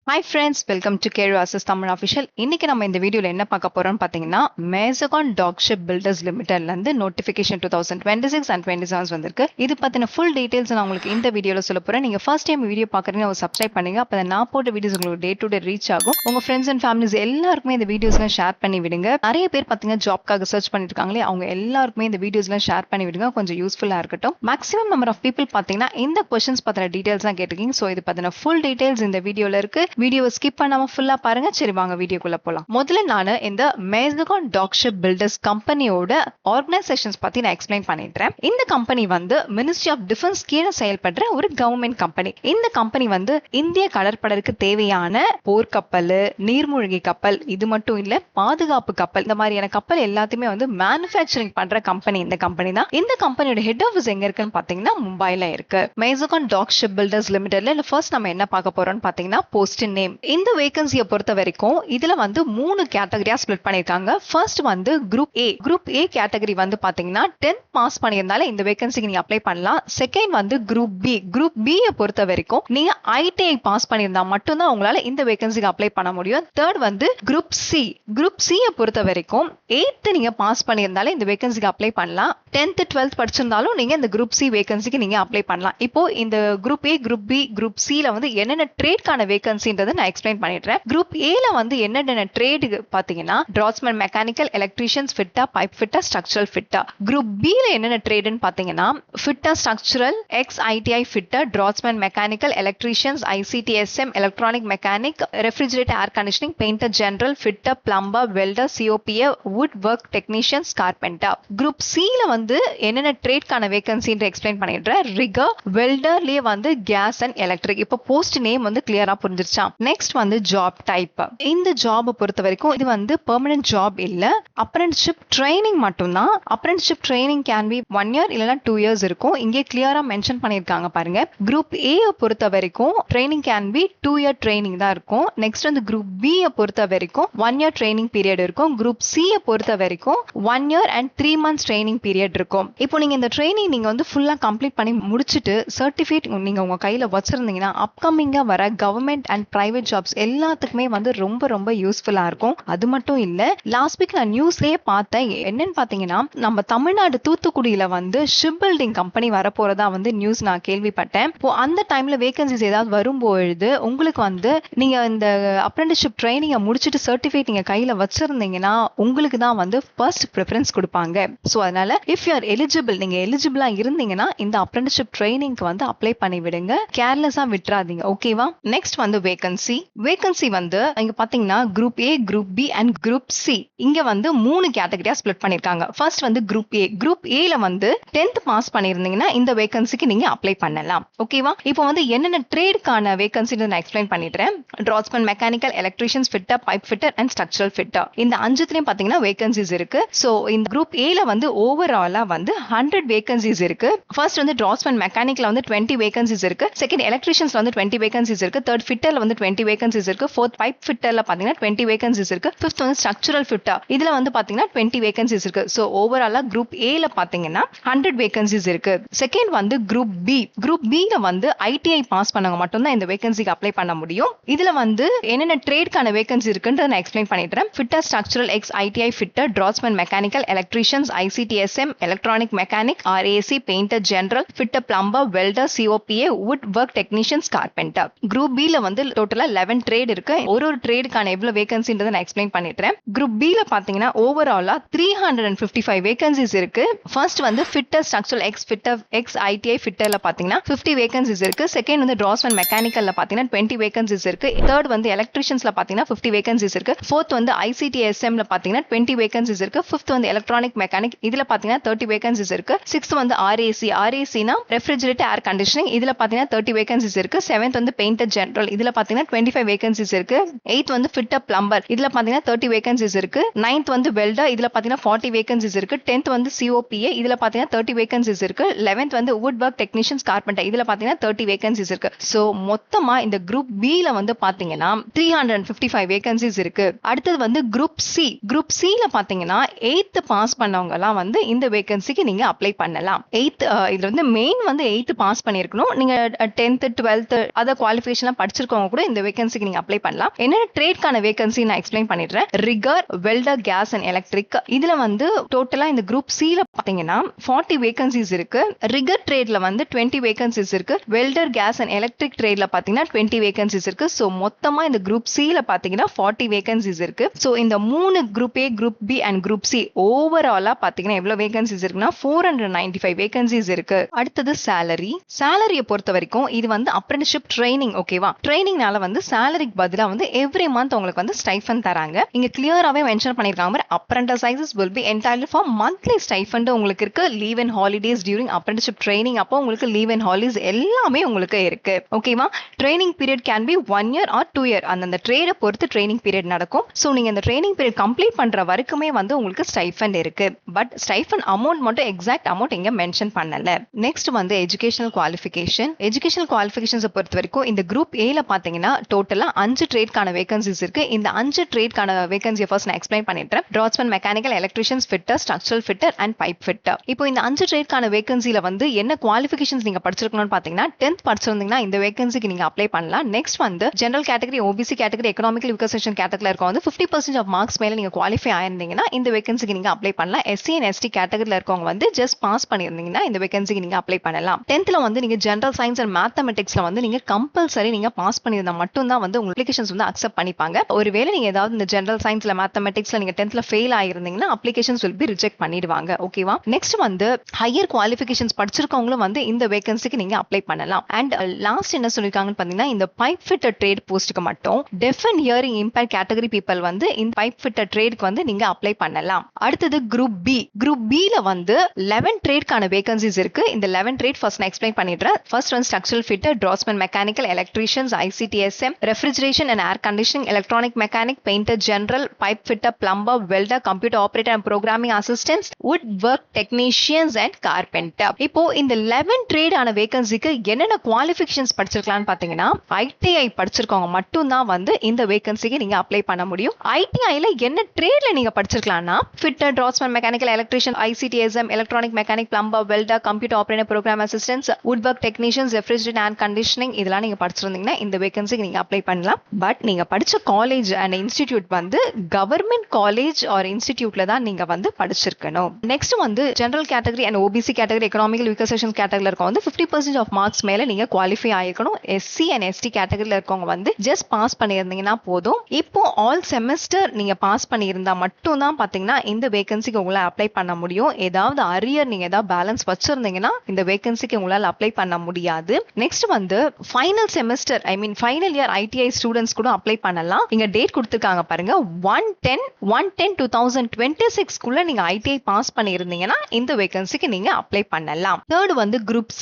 Hi friends, welcome to கேரு அசஸ் Tamil official. இன்னைக்கு நம்ம இந்த வீடியோல என்ன பார்க்க போறோம்னு பார்த்தீங்கன்னா, மேசகான் டாக்ஷிப் பில்டர்ஸ் லிமிடெட்ல இருந்து நோட்டிஃபிகேஷன் 2026 அண்ட் 27 வந்திருக்கு. இது பத்தின ஃபுல் டீடைல்ஸ் நான் உங்களுக்கு இந்த வீடியோல சொல்ல போறேன். நீங்க ஃபர்ஸ்ட் டைம் வீடியோ பார்க்குறீங்க, சப்ஸ்கிரைப் பண்ணுங்க. அப்போ நான் போட்ட வீடியோஸ் உங்களுக்கு டே டு டே ரீச் ஆகும். உங்க ஃப்ரெண்ட்ஸ் அண்ட் ஃபேமிலிஸ் எல்லாருக்குமே இந்த வீடியோஸ்லாம் ஷேர் பண்ணி விடுங்க. நிறைய பேர் பார்த்தீங்கன்னா ஜாப்க்காக சர்ச் பண்ணிட்டு இருக்காங்களே, அவங்க எல்லாருக்குமே இந்த வீடியோஸ்லாம் ஷேர் பண்ணி விடுங்க. கொஞ்சம் யூஸ்ஃபுல்லா இருக்கட்டும். மேக்ஸிமம் நம்பர் ஆஃப் பீப்புள் பார்த்தீங்கன்னா இந்த கொஸ்டின்ஸ் பத்தின டீடைல்ஸ் தான் கேட்டிருக்கீங்க. ஸோ இது பத்தின ஃபுல் டீடைல்ஸ் இந்த வீடியோல இருக்கு. வீடியோவை ஸ்கிப் பண்ணாம ஃபுல்லா பாருங்க. சரி, வாங்க வீடியோக்குள்ள போலாம். முதல்ல நான் இந்த மேசகான் டாக்ஷிப் பில்டர்ஸ் கம்பெனியோட ஆர்கனைசேஷன்ஸ் பத்தி நான் எக்ஸ்பிளைன் பண்ணிடுறேன். இந்த கம்பெனி வந்து மினிஸ்ட்ரி ஆஃப் டிஃபென்ஸ் கீழே செயல்படுற ஒரு கவர்மெண்ட் கம்பெனி. இந்த கம்பெனி வந்து இந்திய கடற்படைக்கு தேவையான போர்க்கப்பல், நீர்மூழ்கி கப்பல், இது மட்டும் இல்ல பாதுகாப்பு கப்பல், இந்த மாதிரியான கப்பல் எல்லாத்தையுமே வந்து மேனுஃபேக்சரிங் பண்ற கம்பெனி இந்த கம்பெனி தான். இந்த கம்பெனியோட ஹெட் ஆஃபீஸ் எங்க இருக்குன்னு பாத்தீங்கன்னா மும்பைல இருக்கு. மேசகான் டாக்ஷிப் பில்டர்ஸ் லிமிடெட்ல ஃபர்ஸ்ட் நம்ம என்ன பார்க்க போறோம்னு பாத்தீங்கன்னா போஸ்டிங் நேம். இந்த வேகன்சியை பொறுத்த வரைக்கும் இதுல வந்து 3 கேட்டகரியா ஸ்பிளிட் பண்ணிருக்காங்க. ஃபர்ஸ்ட் வந்து group A. Group A category வந்து பாத்தீங்கன்னா 10th பாஸ் பண்ணியிருந்தாலே இந்த வேகன்சிக்கு நீங்க அப்ளை பண்ணலாம். செகண்ட் வந்து குரூப் பி. குரூப் பி பொறுத்த வரைக்கும் நீங்க ஐடிஐ பாஸ் பண்ணியிருந்தா மட்டும்தான் உங்களால இந்த வேகன்சிக்கு அப்ளை பண்ண முடியும். தேர்ட் வந்து குரூப் சி. குரூப் சி பொறுத்த வரைக்கும் 8th நீங்க பாஸ் பண்ணியிருந்தாலே இந்த வேகன்சிக்கு அப்ளை பண்ணலாம். 10th 12th படிச்சிருந்தாலும் நீங்க இந்த குரூப் சி வேகன்சிக்கு நீங்க அப்ளை பண்ணலாம். இப்போ இந்த group A, group B, group C ல வந்து என்னென்ன ட்ரேட்கான வேகன்சின்றதை நான் எக்ஸ்பிளைன் பண்ணிடுறேன். குரூப் ஏ ல வந்து என்னென்ன ட்ரேட் பாத்தீங்கன்னா draughtsman, mechanical, electricians, fitter, pipe fitter, structural fitter. Group B ல என்னென்ன ட்ரேட்னு பாத்தீங்கன்னா fitter, structural, ex ITI fitter, draughtsman, mechanical, electricians, ICTSM, electronic mechanic, refrigerator, air conditioning, painter general, fitter, plumber, welder, COPA, wood work technicians, carpenter. Group C ல வந்து என்னென்ன ட்ரேட்கான வேகன்சின்ற explain பண்ணிடுறேன். Rigger, வெல்டர்லயே வந்து case and electric. இப்போ post name வந்து கிளியரா புரிஞ்சிருச்சா? Next வந்து job type. இந்த ஜாப் பொறுத்த வரைக்கும் இது வந்து பெர்மனன்ட் ஜாப் இல்ல, அப்ரெண்டிஸ்ஷிப் ட்ரைனிங் மட்டும்தான். Apprenticeship training can be 1 year இல்லனா 2 years இருக்கும். இங்கே கிளியரா மென்ஷன் பண்ணிருக்காங்க பாருங்க. குரூப் ஏ பொறுத்த வரைக்கும் training can be 2 year training தான் இருக்கும். நெக்ஸ்ட் வந்து குரூப் பி பொறுத்த வரைக்கும் 1 year ட்ரைனிங் பீரியட் இருக்கும். குரூப் சி பொறுத்த வரைக்கும் 1 year and 3 months training period இருக்கும். இப்போ நீங்க இந்த ட்ரைனிங் நீங்க வந்து ஃபுல்லா கம்ப்ளீட் பண்ணி முடிச்சிட்டு சர்டிபிகேட் நீங்க உங்க கையில வச்சிருந்தீங்கன்னா அப்கமிங்கா வர கவர்மெண்ட் அண்ட் பிரைவேட் ஜாப்ஸ் எல்லாத்துக்குமே வந்து ரொம்ப ரொம்ப யூஸ்ஃபுல்லா இருக்கும். அது மட்டும் இல்ல, லாஸ்ட் வீக் நான் நியூஸ்லயே பார்த்தேன். என்னன்னு பாத்தீங்கன்னா நம்ம தமிழ்நாடு தூத்துக்குடியில வந்து ஷிப் பில்டிங் கம்பெனி வரப்போறதா வந்து நியூஸ் நான் கேள்விப்பட்டேன். இப்போ அந்த டைம்ல வேகன்சிஸ் ஏதாவது வரும்பொழுது உங்களுக்கு வந்து நீங்க இந்த அப்ரெண்டிஸ்ஷிப் ட்ரைனிங்க முடிச்சிட்டு சர்டிபிகேட் நீங்க கையில வச்சிருந்தீங்கன்னா உங்களுக்கு தான் வந்து ஃபர்ஸ்ட் ப்ரிஃபரன்ஸ் கொடுப்பாங்க. ஸோ அதனால இஃப் யூ ஆர் எலிஜிபிள், நீங்க எலிஜிபிளா இருந்தீங்கன்னா இந்த அப்ரெண்டிஸ்ஷிப் ட்ரைனிங்க்கு வந்து அப்ளை பண்ணி விடுங்க. கேர்லெஸ்ஸா விட்டுறாதீங்க, ஓகேவா? நெக்ஸ்ட் வந்து வேகன்சி. வேகன்சி வந்து இங்க பாத்தீங்கன்னா group A, group B and group C. இங்க வந்து 3 கேட்டகரியா ஸ்பிளிட் பண்ணிருக்காங்க. ஃபர்ஸ்ட் வந்து குரூப் ஏ. குரூப் ஏ ல வந்து 10th பாஸ் பண்ணிருந்தீங்கன்னா இந்த வேகன்சிக்கு நீங்க அப்ளை பண்ணலாம், ஓகேவா? இப்போ வந்து என்னென்ன ட்ரேட்கான வேகன்சி நான் எக்ஸ்பிளைன் பண்ணிடுறேன். Draughtsman, mechanical, electricians, fitter, pipe fitter and structural fitter. இந்த 5த்துலயும் பாத்தீங்கன்னா வேகன்சிஸ் இருக்கு. சோ இந்த குரூப் ஏ ல வந்து ஓவராலா வந்து 100 வேகன்சிஸ் இருக்கு. ஃபர்ஸ்ட் வந்து டிராட்ஸ்மேன் மெக்கானிக்ல வந்து 20 வேகன்சிஸ் இருக்கு. செகண்ட் எலக்ட்ரீஷியன்ஸ்ல வந்து 20 வேகன்சிஸ் இருக்கு. தேர்ட் ஃபிட்டர்ல வந்து 20 வேகன்சிஸ் இருக்கு. ஃபோர்த் பைப் ஃபிட்டர்ல பாத்தீங்கன்னா 20 வேகன்சிஸ் இருக்கு. ஃபிஃப்த் வந்து ஸ்ட்ரக்சரல் ஃபிட்டர், இதுல வந்து பாத்தீங்கன்னா 20 வேகன்சிஸ் இருக்கு. சோ ஓவராலா குரூப் ஏ ல பாத்தீங்கன்னா 100 வேகன்சிஸ் இருக்கு. செகண்ட் வந்து குரூப் பி. குரூப் பி ல வந்து ஐடிஐ பாஸ் பண்ணவங்க மட்டும் தான் இந்த வேகன்சிக்கு அப்ளை பண்ண முடியும். இதுல வந்து என்னென்ன ட்ரேட்கான வேகன்சி இருக்குன்றத நான் எக்ஸ்பிளைன் பண்ணிடுறேன். Fitter, structural, ex ITI fitter, draughtsman, mechanical, electricians, ICTSM, electronic mechanic, RAC, painter general, fitter, plumber, welder, COPA, wood work technicians, carpenter. Group B ல வந்து டோட்டலா 11 ட்ரேட் இருக்கு. ஒரு ட்ரேடுக்கான எவ்வளவு வேகன்சின்றதை நான் எக்ஸ்பிளைன் பண்ணிடுறேன். குரூப் பி ல பாத்தீங்கன்னா ஓவராலா 355 வேகன்சிஸ் இருக்கு. ஃபர்ஸ்ட் வந்து fitter, structural, ex fitter, ex ITI ஃபிட்டர்ல பாத்தீங்கன்னா 50 வேகன்சிஸ் இருக்கு. செகண்ட் வந்து டிராட்ஸ்மேன் மெக்கானிக்கல்ல பாத்தீங்கன்னா 20 வேகன்சிஸ் இருக்கு. தேர்ட் வந்து எலக்ட்ரீஷியன்ஸ்ல பாத்தீங்கன்னா 50 வேகன்சிஸ் இருக்கு. ஃபோர்த் வந்து ஐசிடிஎஸ்எம் ல பாத்தீங்கன்னா 20 வேகன்சிஸ் இருக்கு. ஃபிஃப்த் வந்து எலக்ட்ரானிக் மெக்கானிக், இதுல பாத்தீங்கன்னா 30 வேகன்சிஸ் இருக்கு. சிக்ஸ்த் வந்து ஆர்ஏசி. ஆர்ஏசினா ரெஃப்ரிஜரேட்டர், ஏர் கண்டிஷனிங், இதுல பாத்தீங்கன்னா 30 வேகன்சிஸ் இருக்கு. செவன்த் வந்து பெயிண்டர் ஜெனரல், இதுல பாத்தீங்கன்னா 25 வேகன்சிஸ் இருக்கு. எய்த் வந்து ஃபிட்டர், பிளம்பர், இதுல பாத்தீங்கன்னா 30 வேகன்சிஸ் இருக்கு. நைன்த் வந்து வெல்டர், இதுல பாத்தீங்கன்னா 40 வேகன்சிஸ் இருக்கு. 10th வந்து சிஓபிஏ, இதுல பாத்தீங்கன்னா 30 வேகன்சிஸ் இருக்கு. 11th வந்து வுட் ஒர்க் டெக்னீஷியன்ஸ், கார்பெண்டர், இதுல பாத்தீங்கன்னா 30 வேகன்சிஸ் இருக்கு. சோ மொத்தமா இந்த குரூப் பி ல வந்து பாத்தீங்கன்னா 355 வேகன்சிஸ் இருக்கு. அடுத்தது வந்து குரூப் சி. குரூப் சி ல பாத்தீங்கன்னா 8th பாஸ் பண்ணவங்க எல்லாம் வந்து இந்த வேகன்சிக்கு நீங்க அப்ளை பண்ணலாம். 8th இதுல வந்து மெயின் வந்து 8th பாஸ் பண்ணிருக்கணும். நீங்க 10th 12th அத குவாலிஃபிகேஷன் படிச்சிருக்கவங்க கூட இந்த வேகன்சிக்கு நீங்க அப்ளை பண்ணலாம். என்ன ட்ரேட்கான வேகன்சி நான் எக்ஸ்பிளைன் பண்ணிடுறேன். Rigger, welder, gas and electric. இதுல வந்து டோட்டலா இந்த குரூப் சி ல பாத்தீங்கன்னா 40 வேகன்சிஸ் இருக்கு. ரிகர் ட்ரேட்ல வந்து 20 வேகன்சிஸ் இருக்கு. வெல்டர், கேஸ் அண்ட் எலக்ட்ரிக் ட்ரேட்ல பாத்தீங்கன்னா 20 வேகன்சிஸ் இருக்கு. சோ மொத்தமா இந்த குரூப் சி ல பாத்தீங்கன்னா 40 வேகன்சிஸ் இருக்கு. சோ இந்த மூணு group A, group B and group C ஓவராலா பாத்தீங்கன்னா எவ்வளவு வேகன்சிஸ் இருக்குன்னா 495 வேகன்சிஸ் இருக்கு. அடுத்தது சேலரியை பொறுத்த வரைக்கும் இது வந்து அப்ரெண்டிஸ்ஷிப் ட்ரைனிங். ஓகேவா? ட்ரைனிங்னால வந்து சேலரிக்கு பதிலா வந்து எவ்ரி மந்த் உங்களுக்கு வந்து ஸ்டைஃபண்ட் தராங்க. இங்க கிளியராவே மென்ஷன் பண்ணிருக்காங்க, apprentices will be entitled for monthly stipend உங்களுக்கு இருக்கு. Leave and holidays during apprenticeship training அப்போ உங்களுக்கு லீவ் அண்ட் ஹாலிடேஸ் எல்லாமே உங்களுக்கு இருக்கு. ஓகேவா? Training period can be 1 year or 2 year. அந்த ட்ரேட பொறுத்து ட்ரைனிங் பீரியட் நடக்கும். சோ நீங்க இந்த ட்ரைனிங் பீரியட் கம்ப்ளீட் பண்ற வரைக்குமே வந்து உங்களுக்கு ஸ்டைஃபண்ட் இருக்கு. பட் ஸ்டைஃபண்ட் அமௌண்ட் மட்டும் எக்ஸாக்ட் அமௌண்ட் இங்க மென்ஷன் பண்ணல. நெக்ஸ்ட் வந்து எஜுகேஷனல் குவாலிஃபிகேஷன்ஸ் பொறுத்த வரைக்கும் இந்த குரூப் ஏ ல பாத்தீங்கன்னா டோட்டலா 5 ட்ரேட்கான வேகன்சிஸ் இருக்கு. இந்த 5 ட்ரேட்கான வேகன்சியை ஃபர்ஸ்ட் நான் எக்ஸ்பிளைன் பண்ணிடுறேன். Draughtsman, mechanical, electricians, fitter, structural fitter and pipe fitter. இப்போ இந்த 5 ட்ரேட்கான வேகன்சில வந்து என்ன குவாலிஃபிகேஷன்ஸ் நீங்க படிச்சிருக்கணும்னு பாத்தீங்கன்னா 10th படிச்சிருந்தீங்கன்னா இந்த வேகன்சிக்கு நீங்க அப்ளை பண்ணலாம். நெக்ஸ்ட் வந்து general category, OBC category, economical weaker section கேட்டகரியில இருக்கவங்க வந்து 50% ஆஃப் மார்க்ஸ் மேல நீங்க குவாலிஃபை ஆயிருந்தீங்கன்னா இந்த வேகன்சிக்கு நீங்க அப்ளை பண்ணலாம். எஸ்சி அண்ட் எஸ்டி கேட்டகரியில இருக்கவங்க வந்து ஜஸ்ட் பாஸ் பண்ணிருந்தீங்கன்னா இந்த வேகன்சிக்கு நீங்க அப்ளை பண்ணலாம். 10th வந்து நீங்க ஜெனரல் சயின்ஸ் அண்ட் மேத்தமெட்டிக்ஸ்ல வந்து நீங்க கம்பல்சரி நீங்க பாஸ் பண்ணிருந்தா மட்டும் தான் வந்து உங்க அப்ளிகேஷன்ஸ் வந்து அக்செப்ட் பண்ணிப்பாங்க. ஒருவேளை நீங்க ஏதாவது இந்த ஜெனரல் சயின்ஸ்ல, மேத்தமெட்டிக்ஸ்ல நீங்க 10th ஃபெயில் ஆயிருந்தீங்கன்னா அப்ளிகேஷன்ஸ் will be ரிஜெக்ட் பண்ணிடுவாங்க. ஓகேவா? நெக்ஸ்ட் வந்து ஹையர் குவாலிஃபிகேஷன்ஸ் படிச்சிருக்கவங்களும் வந்து இந்த வேகன்சிக்கு நீங்க அப்ளை பண்ணலாம். அண்ட் லாஸ்ட் என்ன சொல்லிருக்காங்கன்னு பாத்தீங்கன்னா இந்த பைப் ஃபிட்டர் ட்ரேட் போஸ்ட்க்கு மட்டும் deaf and hearing impaired category people வந்து இந்த பைப் ஃபிட்டர் ட்ரேட்க்கு வந்து நீங்க அப்ளை பண்ணலாம். அடுத்தது குரூப் பி ல வந்து 11 ட்ரேட்கான வேகன்சிஸ் இருக்கு. இந்த 11 ட்ரேட் ஃபர்ஸ்ட் நான் எக்ஸ்பிளைன் பண்ணிடுறேன். First one structural fitter, draughtsman, mechanical, electricians, ICTSM, refrigeration and air conditioning, electronic mechanic, painter, general, pipe fitter, plumber, welder, computer operator and programming assistants, wood work technicians and carpenter. இப்போ இந்த 11 trade ஆன வேகன்சிக்கு என்னென்ன qualifications படிச்சிருக்கலாம்னு பாத்தீங்கன்னா ITI படிச்சிருக்கவங்க மட்டும் தான் வந்து இந்த வேகன்சிக்கு நீங்க அப்ளை பண்ண முடியும். ஐடிஐல என்ன ட்ரேட்ல நீங்க படிச்சிருக்கலாம்னா fitter, draughtsman, mechanical, electrician, ICTSM, electronic mechanic, plumber, welder, computer operator, program assistants, wood work technicians, refrigerator and conditioning இதெல்லாம் நீங்க படிச்சிருந்தீங்கன்னா இந்த வேகன்சிக்கு நீங்க அப்ளை பண்ணலாம். பட் நீங்க படிச்ச காலேஜ் அண்ட் இன்ஸ்டிடியூட் வந்து கவர்மெண்ட் காலேஜ் ஆர் இன்ஸ்டிடியூட்ல தான் நீங்க வந்து படிச்சிருக்கணும். நெக்ஸ்ட் வந்து general category and OBC category, economical weaker section கேட்டகரியில இருக்கவங்க வந்து 50% ஆஃப் மார்க்ஸ் மேல நீங்க குவாலிஃபை ஆயிருக்கணும். எஸ்சி அண்ட் எஸ்டி கேட்டகரியில இருக்கவங்க வந்து ஜஸ்ட் பாஸ் பண்ணியிருந்தீங்கன்னா போதும். இப்போ ஆல் செமஸ்டர் நீங்க பாஸ் பண்ணியிருந்தா மட்டும் தான் பாத்தீங்கன்னா இந்த வேகன்சிக்கு உங்களால அப்ளை பண்ண முடியும். ஏதாவது அரியர் நீங்க ஏதாவது பேலன்ஸ் வச்சிருந்தீங்கன்னா இந்த வேகன்சிக்கு உங்களால அப்ளை பண்ண முடியாது. நெக்ஸ்ட் வந்து ஃபைனல் செமஸ்டர், ஐ மீன் ஃபைனல் இயர் ஐடிஐ ஸ்டூடெண்ட்ஸ் கூட அப்ளை பண்ணலாம். இங்க டேட் கொடுத்திருக்காங்க பாருங்க, 1/10/2026 குள்ள நீங்க ஐடிஐ பாஸ் பண்ணியிருந்தீங்கன்னா இந்த வேகன்சிக்கு நீங்க அப்ளை பண்ணலாம். தேர்ட் வந்து குரூப்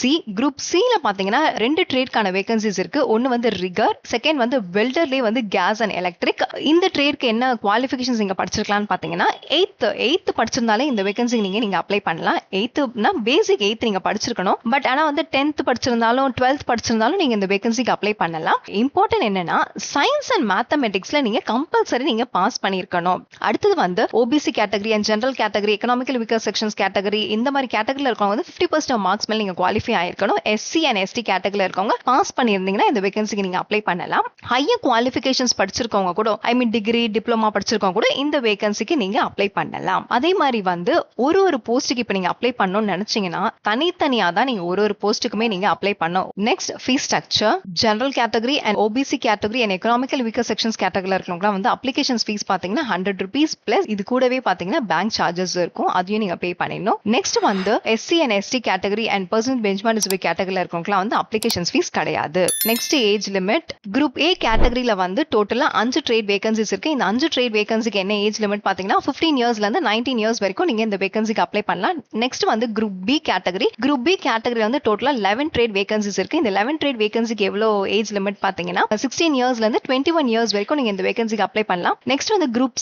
சி ல பாத்தீங்கன்னா 2 ட்ரேட்கான வேகன்சிஸ் இருக்கு. ஒன்னு வந்து ரிகர், செகண்ட் வந்து வெல்டர்லயே வந்து கேஸ் அண்ட் எலக்ட்ரிக். இந்த ட்ரேட்க்கு என்ன குவாலிஃபிகேஷன்ஸ் நீங்க படிச்சிருக்கலாம்னு பாத்தீங்கன்னா 8th படிச்சிருந்தாலே இந்த வேகன்சிக்கு நீங்க அப்ளை பண்ணலாம். 8th பேசிக் 8th நீங்க படிச்சிருக்கணும். பட் ஆனா வந்து 10th படிச்சிருந்தாலும் 12th படிச்சிருந்தாலும் நீங்க இந்த வேகன்சிக்கு அப்ளை பண்ணலாம். இம்பார்ட்டன்ட் என்னன்னா சயின்ஸ் அண்ட் மேத்தமெட்டிக்ஸ்ல நீங்க கம்பல்சரி நீங்க பாஸ் பண்ணிருக்கணும். அடுத்தது வந்து OBC category and general category, economical weaker sections category, இந்த மாதிரி கேட்டகரியில இருக்கவங்க வந்து 50% ஆஃப் மார்க்ஸ் மேல நீங்க குவாலிஃபை ஆயிருக்கணும். எஸ்சி அண்ட் எஸ்டி கேட்டகரியில இருக்கவங்க பாஸ் பண்ணியிருந்தீங்கன்னா இந்த வேகன்சிக்கு நீங்க அப்ளை பண்ணலாம். ஹையர் குவாலிஃபிகேஷன்ஸ் படிச்சிருக்கவங்க கூட, ஐ மீன் டிகிரி, டிப்ளமா படிச்சிருக்கவங்க கூட இந்த வேகன்சிக்கு நீங்க அப்ளை பண்ணலாம். அதே மாதிரி வந்து ஒரு போஸ்ட்டுக்கு இப்ப நீங்க அப்ளை பண்ணணும்னு நினைச்சீங்கன்னா தனித்தனியா தான் நீங்க ஒரு போஸ்ட்டுக்குமே நீங்க அப்ளை பண்ணணும். Next fees structure, general category and OBC category and economical weaker sections கேட்டகரியில இருக்கவங்க வந்து அப்ளிகேஷன் ஃபீஸ் பாத்தீங்கன்னா 100 rupees பிளஸ் இது கூடவே பாத்தீங்கன்னா பேங்க் சார்ஜஸ் இருக்கும், அதையும் நீங்க பே பண்ணிடணும். நெக்ஸ்ட் வந்து SC and ST category and personal benchmark disability கேட்டகரியில இருக்கவங்க வந்து அப்ளிகேஷன் ஃபீஸ் கிடையாது. Next age limit, group A கேட்டகரியில வந்து டோட்டலா 5 ட்ரேட் வேகன்சிஸ் இருக்கு. இந்த 5 ட்ரேட் வேகன்சிக்கு என்ன ஏஜ் லிமிட் பாத்தீங்கன்னா 15 இயர்ஸ்ல இருந்து 19 இயர்ஸ் வரைக்கும் நீங்க இந்த வேகன்சிக்கு அப்ளை பண்ணலாம். நெக்ஸ்ட் வந்து குரூப் பி கேட்டகரி வந்து டோட்டலா 11 ட்ரேட் வேகன்சிஸ் இருக்கு. இந்த 11 ட்ரேட் வேகன்சிக்கு எவ்வளவு ஏஜ் லிமிட் பாத்தீங்கன்னா 16 இயர்ஸ்ல இருந்து 21 இயர்ஸ் வரைக்கும் நீங்க இந்த வேகன்சிக்கு அப்ளை பண்ணலாம். நெக்ஸ்ட் வந்து குரூப்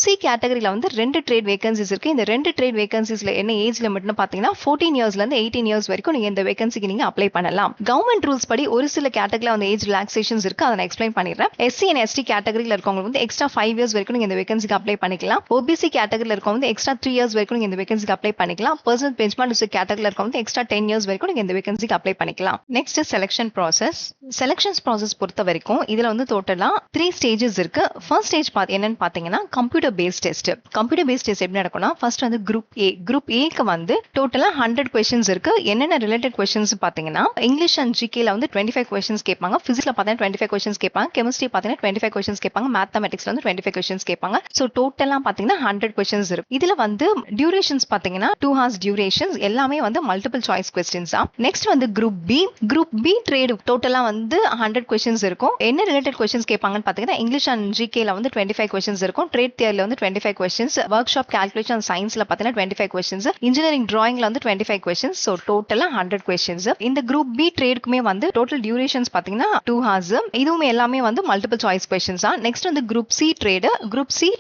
சி கேட்டகரியில வந்து 2 ட்ரேட் வேகன்சிஸ் இருக்கு. இந்த 2 ட்ரேட் வேகன்சிஸ்ல என்ன ஏஜ் லிமிட்னு பாத்தீங்கன்னா 14 இயர்ஸ்ல இருந்து 18 இயர்ஸ் வரைக்கும் நீங்க இந்த வேகன்சிக்கு நீங்க அப்ளை பண்ணலாம். கவர்மெண்ட் ரூல்ஸ் படி ஒரு சில கேட்டகரியில வந்து ஏஜ் ரிலாக்சேஷன்ஸ் இருக்கு, அதை நான் எக்ஸ்பிளைன் பண்ணிடுறேன். எஸ்சி அண்ட் எஸ்டி கேட்டகரியில இருக்கவங்க வந்து எக்ஸ்ட்ரா 5 இயர்ஸ் வரைக்கும் நீங்க இந்த வேகன்சிக்கு அப்ளை பண்ணிக்கலாம். ஓபிசி கேட்டகரியில இருக்கவங்க வந்து எக்ஸ்ட்ரா 3 இயர்ஸ் வரைக்கும் நீங்க இந்த வேகன்சிக்கு அப்ளை பண்ணிக்கலாம். பர்சனல் பெஞ்ச்மார்க் டிசபிலிட்டி கேட்டகரியில இருக்கவங்க வந்து எக்ஸ்ட்ரா 10 இயர்ஸ் வரைக்கும் நீங்க இந்த வேகன்சிக்கு அப்ளை பண்ணிக்கலாம். நெக்ஸ்ட் செலக்ஷன் ப்ராசஸ் ப்ராசஸ் பொறுத்த வரைக்கும் இதுல வந்து டோட்டலா 3 ஸ்டேஜஸ் இருக்கு. ஃபர்ஸ்ட் ஸ்டேஜ் என்னன்னு பாத்தீங்கன்னா computer based test. Computer based test எப்படி நடக்கும்னா ஃபர்ஸ்ட் வந்து குரூப் ஏக்கு வந்து டோட்டலா 100 கொஸ்டின்ஸ் இருக்கு. என்னென்ன ரிலேட்டட் கொஸ்டின்ஸ் பாத்தீங்கன்னா இங்கிலீஷ் அண்ட் ஜிகேல வந்து 25 கொஸ்டின்ஸ் கேட்பாங்க, பிசிக்ஸ்ல பாத்தீங்கன்னா 25 கொஸ்டின்ஸ் கேட்பாங்க, கெமிஸ்ட்ரி பாத்தீங்கன்னா 25 கொஸ்டின்ஸ் கேட்பாங்க, மேத்தமெட்டிக்ஸ்ல வந்து 25 கொஸ்டின்ஸ் கேட்பாங்க. சோ டோட்டலா பாத்தீங்கன்னா 100 கொஸ்டின்ஸ் இருக்கு. இதுல வந்து டியூரேஷன்ஸ் பாத்தீங்கன்னா 2 hours டியூரேஷன்ஸ், எல்லாமே வந்து மல்டிபிள் சாய்ஸ் கொஸ்டின்ஸ் தான். நெக்ஸ்ட் வந்து குரூப் பி ட்ரேட் டோட்டலா வந்து 100 கொஸ்டின்ஸ் இருக்கும். என்ன ரிலேட்டட் கொஸ்டின்ஸ் கேட்பாங்கன்னு பாத்தீங்கன்னா இங்கிலீஷ் அண்ட் ஜிகேல வந்து 25 கொஸ்டின்ஸ் இருக்கும், ட்ரேட் தியரில வந்து 25 கொஸ்டின்ஸ், ஒர்க் ஷாப் கால்குலேஷன் சயின்ஸ்ல பாத்தீங்கன்னா 25 கொஸ்டின்ஸ், இன்ஜினியரிங் டிராயிங்ல வந்து 25 கொஸ்டின்ஸ். சோ டோட்டலா 100 கொஸ்டின்ஸ். இந்த குரூப் பி ட்ரேடுக்குமே வந்து டோட்டல் டியூரேஷன்ஸ் பாத்தீங்கன்னா 2 hours. இதுவுமே எல்லாமே வந்து மல்டிபிள் சாய்ஸ் கொஸ்டின்ஸ் தான். நெக்ஸ்ட் வந்து குரூப் சி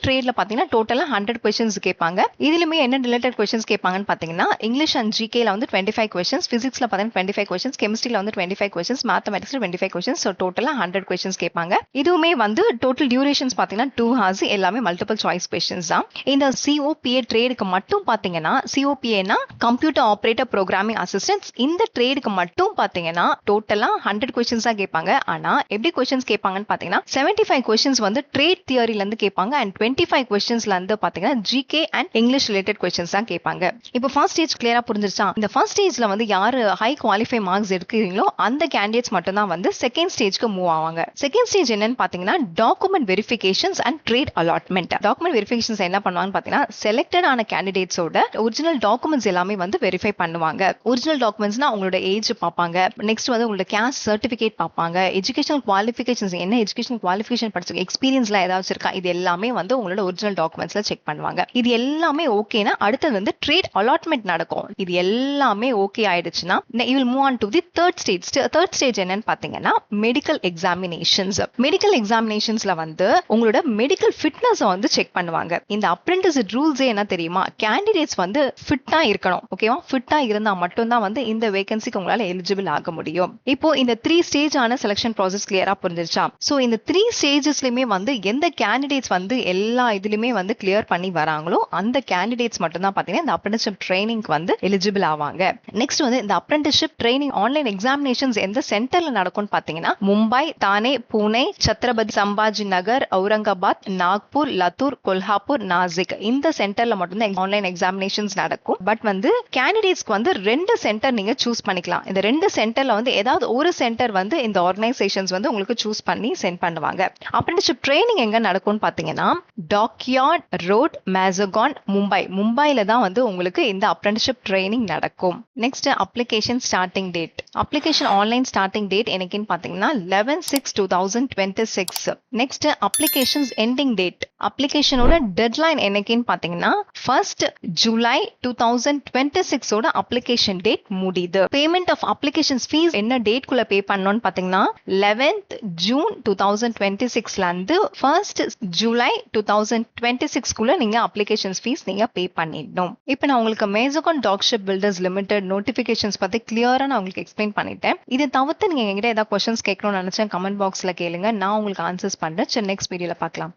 ட்ரேட்ல பாத்தீங்கன்னா டோட்டலா 100 கொஸ்டின்ஸ் கேட்பாங்க. இதுலயுமே என்ன ரிலேட்டட் கொஸ்டின்ஸ் கேட்பாங்கன்னு பாத்தீங்கன்னா இங்கிலீஷ் அண்ட் ஜிகேல வந்து 25 கொஸ்டின்ஸ், பிசிக்ஸ்ல பாத்தீங்கன்னா 25 கொஸ்டின்ஸ், கெமிஸ்ட்ரில வந்து 25 கொஸ்டின்ஸ், மேத்தமெட்டிக்ஸ்ல 25 கொஸ்டின்ஸ். சோ டோட்டலா 100 கொஸ்டின்ஸ் கேட்பாங்க. இதுவுமே வந்து டோட்டல் டியூரேஷன்ஸ் பாத்தீங்கன்னா 2 hours. எல்லாமே மல்டிபிள் சாய்ஸ் கொஸ்டின்ஸ் தான். இந்த COPA ட்ரேடுக்கு மட்டும் பாத்தீங்கன்னா COPA computer operator programming assistance, இந்த ட்ரேடுக்கு மட்டும் பாத்தீங்கன்னா டோட்டலா 100 கொஸ்டின்ஸ் தான் கேட்பாங்க. ஆனா எப்படி கொஸ்டின்ஸ் கேட்பாங்கன்னு பாத்தீங்கன்னா 75 கொஸ்டின்ஸ் வந்து ட்ரேட் தியரில இருந்து கேட்பாங்க அண்ட் 25 கொஸ்டின்ஸ்ல இருந்து பாத்தீங்கன்னா GK and English related questions தான் கேட்பாங்க. இப்போ ஃபர்ஸ்ட் ஸ்டேஜ் கிளியரா புரிஞ்சிருச்சா? இந்த ஃபர்ஸ்ட் ஸ்டேஜ்ல வந்து யாரு ஹை குவாலிஃபை மார்க்ஸ் எடுக்கிறீங்களோ அந்த கேண்டிடேட்ஸ் மட்டும் தான் வந்து செகண்ட் ஸ்டேஜ்க்கு மூவ் ஆவாங்க. செகண்ட் ஸ்டேஜ் என்னன்னு பாத்தீங்கன்னா document verifications and trade allotment. Document verifications என்ன பண்ணுவாங்கன்னு பாத்தீங்கன்னா செலக்டட் ஆன கேண்டிடேட்ஸோட ஒரிஜினல் டாக்குமெண்ட்ஸ் எல்லாமே வந்து வெரிஃபை பண்ணுவாங்க. ஒரிஜினல் டாக்குமெண்ட்ஸ்னா உங்களோட ஏஜ் பார்ப்பாங்க, நெக்ஸ்ட் வந்து உங்களோட கேஸ்ட் சர்டிபிகேட் பார்ப்பாங்க, எஜுகேஷனல் குவாலிஃபிகேஷன்ஸ் என்ன எஜுகேஷனல் குவாலிஃபிகேஷன் படிச்சிருக்க, எக்ஸ்பீரியன்ஸ்ல ஏதாச்சும் இருக்கா, இது எல்லாமே வந்து உங்களோட ஒரிஜினல் டாக்குமெண்ட்ஸ்ல செக் பண்ணுவாங்க. இது எல்லாமே ஓகேனா அடுத்து வந்து ட்ரேட் அலாட்மெண்ட் நடக்கும். இது எல்லாமே ஓகே ஆயிடுச்சுன்னா you will move on to the third stage. third stage என்னன்னு பாத்தீங்கன்னா மெடிக்கல் எக்ஸாமினேஷன்ஸ். மெடிக்கல் எக்ஸாமினேஷன்ஸ்ல வந்து உங்களோட மெடிக்கல் ஃபிட்னஸ் வந்து செக் பண்ணுவாங்க. இந்த அப்ரெண்டிஸ் ரூல்ஸ் என்ன தெரியுமா? கேண்டிடேட்ஸ் வந்து ஃபிட்டா இருக்கணும். ஓகேவா? ஃபிட்டா இருந்தா மட்டும் தான் வந்து இந்த வேகன்சிக்கு உங்களால எலிஜிபிள் ஆக முடியும். இப்போ இந்த 3 ஸ்டேஜ் ஆன செலக்ஷன் ப்ராசஸ் கிளியரா புரிஞ்சிருச்சா? சோ இந்த 3 ஸ்டேஜஸ்லயுமே வந்து எந்த கேண்டிடேட்ஸ் வந்து எல்லா இதுலயுமே வந்து கிளியர் பண்ணி வராங்களோ அந்த கேண்டிடேட்ஸ் மட்டும் தான் பாத்தீங்கன்னா இந்த அப்ரெண்டிஸ்ஷிப் ட்ரைனிங்க்கு வந்து எலிஜிபிள் ஆவாங்க. நெக்ஸ்ட் வந்து இந்த அப்ரெண்டிஸ்ஷிப் ட்ரைனிங் ஆன்லைன் எக்ஸாமினேஷன்ஸ் எந்த சென்டர்ல நடக்கும்னு பாத்தீங்கன்னா மும்பை, தானே, பூனே, சத்ரபதி சம்பாஜி நகர், அவுரங்காபாத், நாக்பூர், லத்தூர், கொல்ஹாப்பூர், நாசிக், இந்த சென்டர்ல மட்டும் தான் ஆன்லைன் எக்ஸாமினேஷன்ஸ் நடக்கும். பட் வந்து கேண்டிடேட்ஸ்க்கு வந்து 2 சென்டர் நீங்க சூஸ் பண்ணிக்கலாம். இந்த 2 சென்டர்ல வந்து ஏதாவது ஒரு சென்டர் வந்து இந்த ஆர்கனைசேஷன்ஸ் வந்து உங்களுக்கு சூஸ் பண்ணி சென்ட் பண்ணுவாங்க. அப்ரெண்டிஸ்ஷிப் ட்ரைனிங் எங்க நடக்கும்னு பாத்தீங்கன்னா டாக்யார்ட் ரோட், மேசகான், மும்பைல தான் வந்து உங்களுக்கு இந்த அப்ரெண்டிஸ்ஷிப் ட்ரைனிங் நடக்கும். Next application starting date. Application online starting date என்னைக்குன்னு பாத்தீங்கன்னா 11/6/2026. Next applications ending date. அப்ளிகேஷனோட டெட்லைன் என்னைக்குன்னு பாத்தீங்கன்னா 1st July 2026 ஓட அப்ளிகேஷன் டேட் முடியுது. பேமெண்ட் ஆஃப் அப்ளிகேஷன் ஃபீஸ் என்ன டேட் குள்ள பே பண்ணனும்னு பாத்தீங்கன்னா 11th June 2026ல இருந்து 1st July 2026 குள்ள நீங்க அப்ளிகேஷன் ஃபீஸ் நீங்க பே பண்ணிடணும். இப்போ நான் உங்களுக்கு மேசகான் டாக்ஷிப் பில்டர்ஸ் லிமிடெட் நோட்டிபிகேஷன்ஸ் பத்தி கிளியரா நான் உங்களுக்கு எக்ஸ்பிளைன் பண்ணிட்டேன். இது தவிர்த்து நீங்க என்கிட்ட ஏதாவது क्वेश्चंस கேட்கணும்னு நினைச்சா கமெண்ட் பாக்ஸ்ல கேளுங்க, நான் உங்களுக்கு ஆன்சர்ஸ் பண்றேன். நெக்ஸ்ட் வீடியோல பார்க்கலாம்.